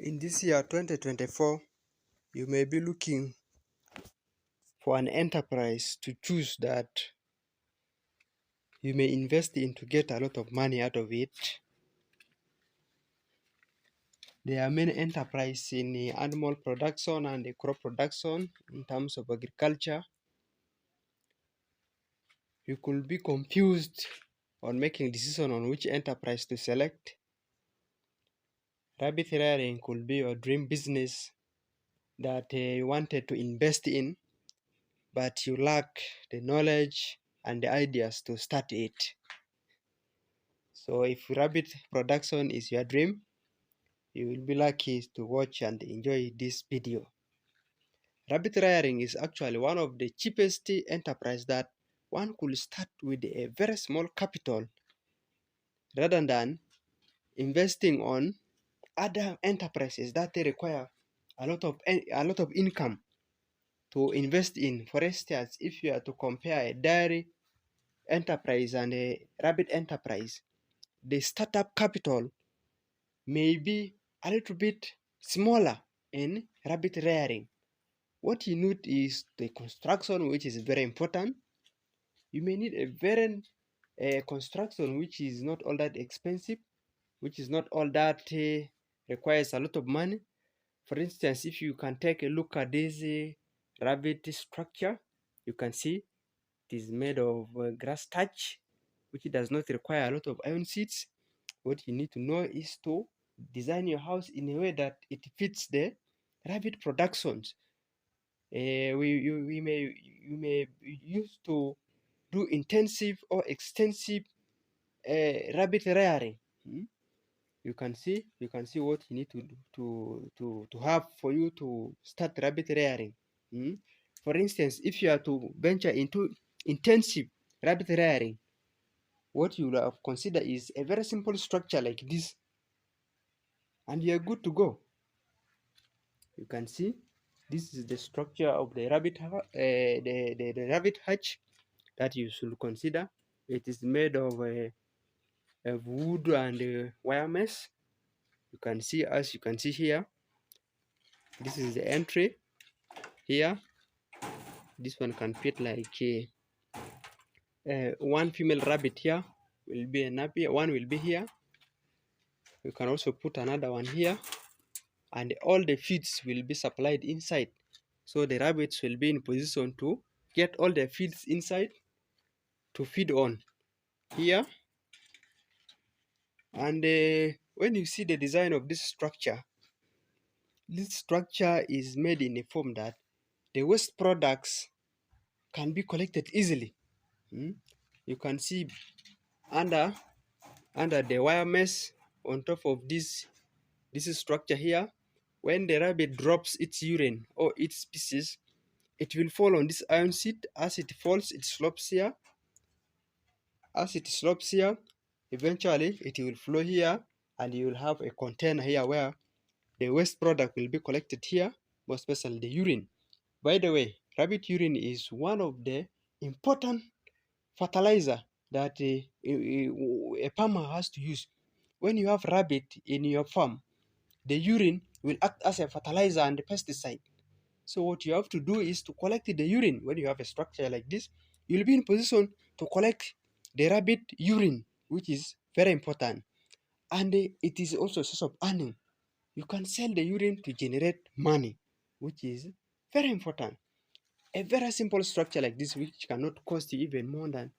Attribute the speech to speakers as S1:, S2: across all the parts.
S1: In this year 2024, you may be looking for an enterprise to choose that you may invest in to get a lot of money out of it. There are many enterprises in animal production and crop production in terms of agriculture. You could be confused on making decision on which enterprise to select. Rabbit rearing could be your dream business that you wanted to invest in, but you lack the knowledge and the ideas to start it. So if rabbit production is your dream, you will be lucky to watch and enjoy this video. Rabbit rearing is actually one of the cheapest enterprise that one could start with a very small capital rather than investing on other enterprises that they require a lot of income to invest in. For instance, if you are to compare a dairy enterprise and a rabbit enterprise, the startup capital may be a little bit smaller in rabbit rearing. What you need is the construction, which is very important. You may need a very construction which is not all that expensive, which is not all that requires a lot of money. For instance, if you can take a look at this rabbit structure, you can see it is made of grass thatch, which does not require a lot of iron sheets. What you need to know is to design your house in a way that it fits the rabbit productions. You may use to do intensive or extensive rabbit rearing. You can see what you need to have for you to start rabbit rearing. For instance, if you are to venture into intensive rabbit rearing, what you will have consider is a very simple structure like this, and you are good to go. You can see this is the structure of the rabbit the rabbit hutch that you should consider. It is made of wood and wire mesh. You can see, as you can see here, this is the entry here. This one can fit like one female rabbit here will be a nappy, one will be here. You can also put another one here, and all the feeds will be supplied inside, so the rabbits will be in position to get all the feeds inside to feed on here. And when you see the design of this structure is made in a form that the waste products can be collected easily. You can see under the wire mesh on top of this structure here, when the rabbit drops its urine or its species, it will fall on this iron sheet. As it falls, it slopes here. As it slopes here, eventually it will flow here, and you will have a container here where the waste product will be collected here, more especially the urine. By the way, rabbit urine is one of the important fertilizer that a farmer has to use. When you have rabbit in your farm, the urine will act as a fertilizer and a pesticide. So what you have to do is to collect the urine. When you have a structure like this, you'll be in position to collect the rabbit urine, which is very important. And it is also a source of earning. You can sell the urine to generate money, which is very important. A very simple structure like this, which cannot cost you even more than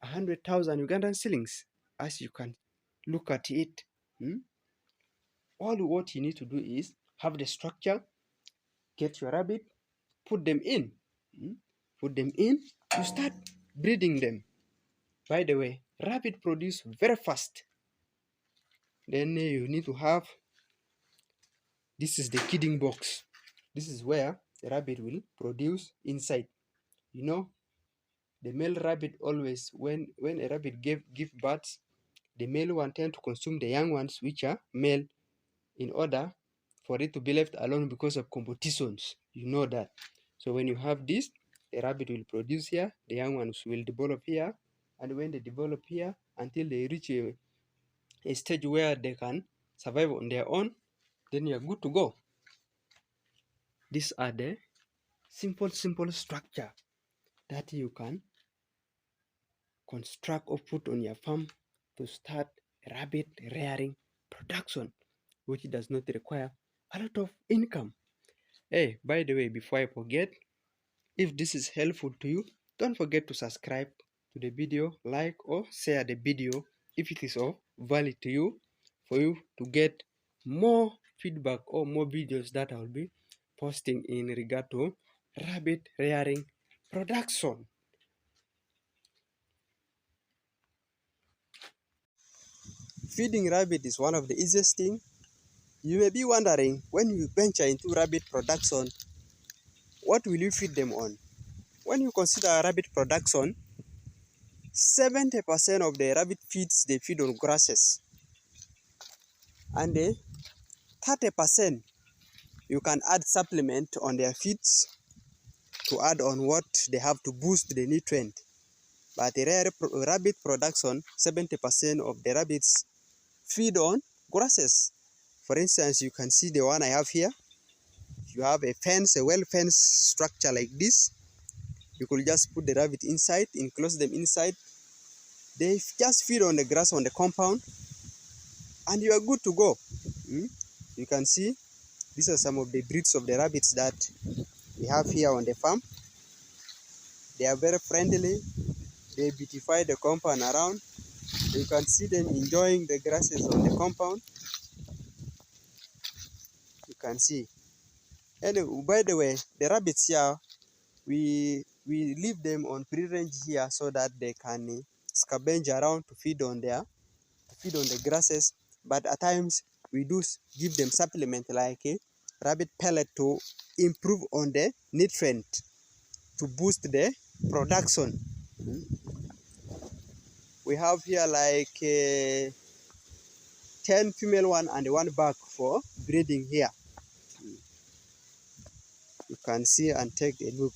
S1: 100,000 Ugandan shillings, as you can look at it. All what you need to do is have the structure, get your rabbit, put them in. You start breeding them. By the way, rabbit produce very fast. Then you need to have, this is the kidding box. This is where the rabbit will produce inside. You know, the male rabbit always, when a rabbit give birth, the male one tend to consume the young ones which are male, in order for it to be left alone because of competitions. You know that. So when you have this, the rabbit will produce here, the young ones will develop here, and when they develop here until they reach a stage where they can survive on their own, then you are good to go. These are the simple structure that you can construct or put on your farm to start rabbit rearing production, which does not require a lot of income. Hey, by the way, before I forget, if this is helpful to you, don't forget to subscribe to the video, like or share the video if it is of value to you, for you to get more feedback or more videos that I will be posting in regard to rabbit rearing production. Feeding rabbit is one of the easiest things. You may be wondering, when you venture into rabbit production, what will you feed them on? When you consider rabbit production, 70% of the rabbit feeds, they feed on grasses. And 30% you can add supplement on their feeds to add on what they have to boost the nutrient. But the rabbit production, 70% of the rabbits feed on grasses. For instance, you can see the one I have here. You have a fence, a well-fenced structure like this. You could just put the rabbit inside, enclose them inside. They just feed on the grass on the compound, and you are good to go. You can see these are some of the breeds of the rabbits that we have here on the farm. They are very friendly. They beautify the compound around. You can see them enjoying the grasses on the compound. You can see. Anyway, by the way, the rabbits here, we leave them on free-range here so that they can scavenge around to feed on the grasses. But at times we do give them supplement like a rabbit pellet to improve on the nutrient, to boost the production. We have here like 10 female one and one back for breeding here. You can see and take a look.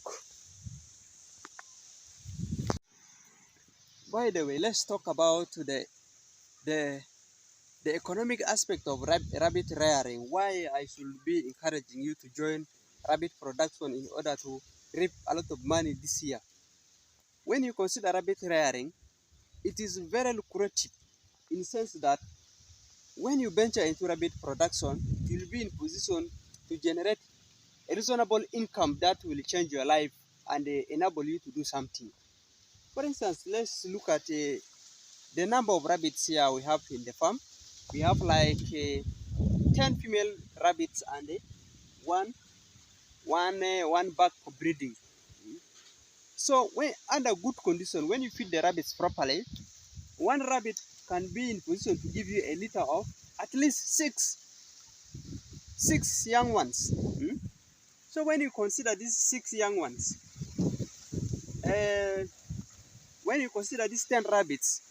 S1: By the way, let's talk about the economic aspect of rabbit rearing. Why I should be encouraging you to join rabbit production in order to reap a lot of money this year. When you consider rabbit rearing, it is very lucrative in the sense that when you venture into rabbit production, you'll be in position to generate a reasonable income that will change your life and enable you to do something. For instance, let's look at the number of rabbits here we have in the farm. We have like 10 female rabbits and one back for breeding. So when under good condition, when you feed the rabbits properly, one rabbit can be in position to give you a litter of at least six young ones. So when you consider these 6 young ones, when you consider these 10 rabbits,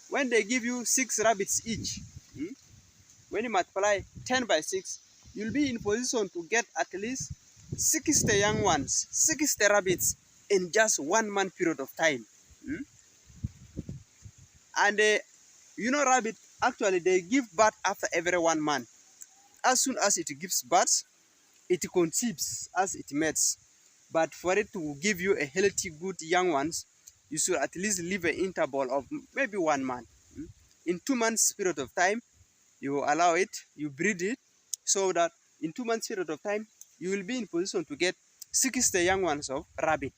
S1: when they give you 6 rabbits each, when you multiply 10 by 6, you'll be in position to get at least 60 young ones, 60 rabbits in just 1 month period of time. And rabbit, actually, they give birth after every 1 month. As soon as it gives birth, it conceives as it mates. But for it to give you a healthy, good young ones, you should at least leave an interval of maybe 1 month. In 2 months period of time, you allow it, you breed it, so that in 2 months period of time, you will be in position to get 60 young ones of rabbit.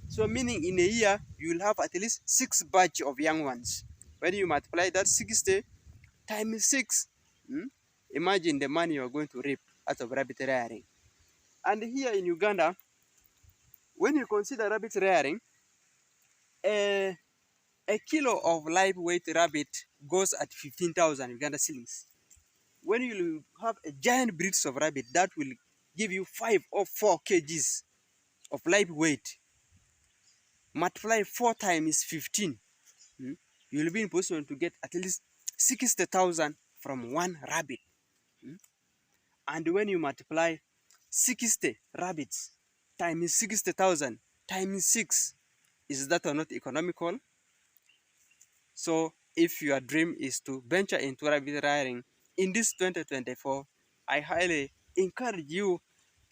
S1: So meaning in a year, you will have at least 6 batch of young ones. When you multiply that 60 times 6, imagine the money you are going to reap out of rabbit rearing. And here in Uganda, when you consider rabbit rearing, a kilo of live weight rabbit goes at 15,000 Uganda shillings. When you have a giant breeds of rabbit, that will give you 5 or 4 kgs of live weight. Multiply 4 times 15. You will be in position to get at least 60,000 from one rabbit. And when you multiply 60 rabbits times 60,000 times 6, is that or not economical? So if your dream is to venture into rabbit rearing in this 2024, I highly encourage you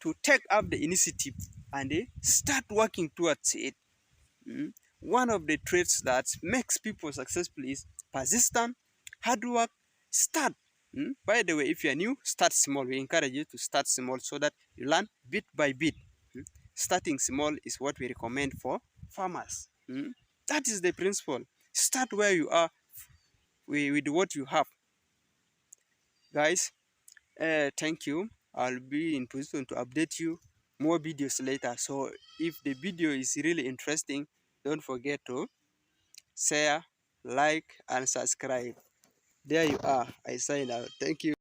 S1: to take up the initiative and start working towards it. Mm. One of the traits that makes people successful is persistent, hard work, start. By the way, if you are new, start small. We encourage you to start small so that you learn bit by bit. Starting small is what we recommend for farmers. That is the principle. Start where you are with what you have. Guys, thank you. I'll be in position to update you more videos later. So if the video is really interesting, don't forget to share, like, and subscribe. There you are. I sign out. Thank you.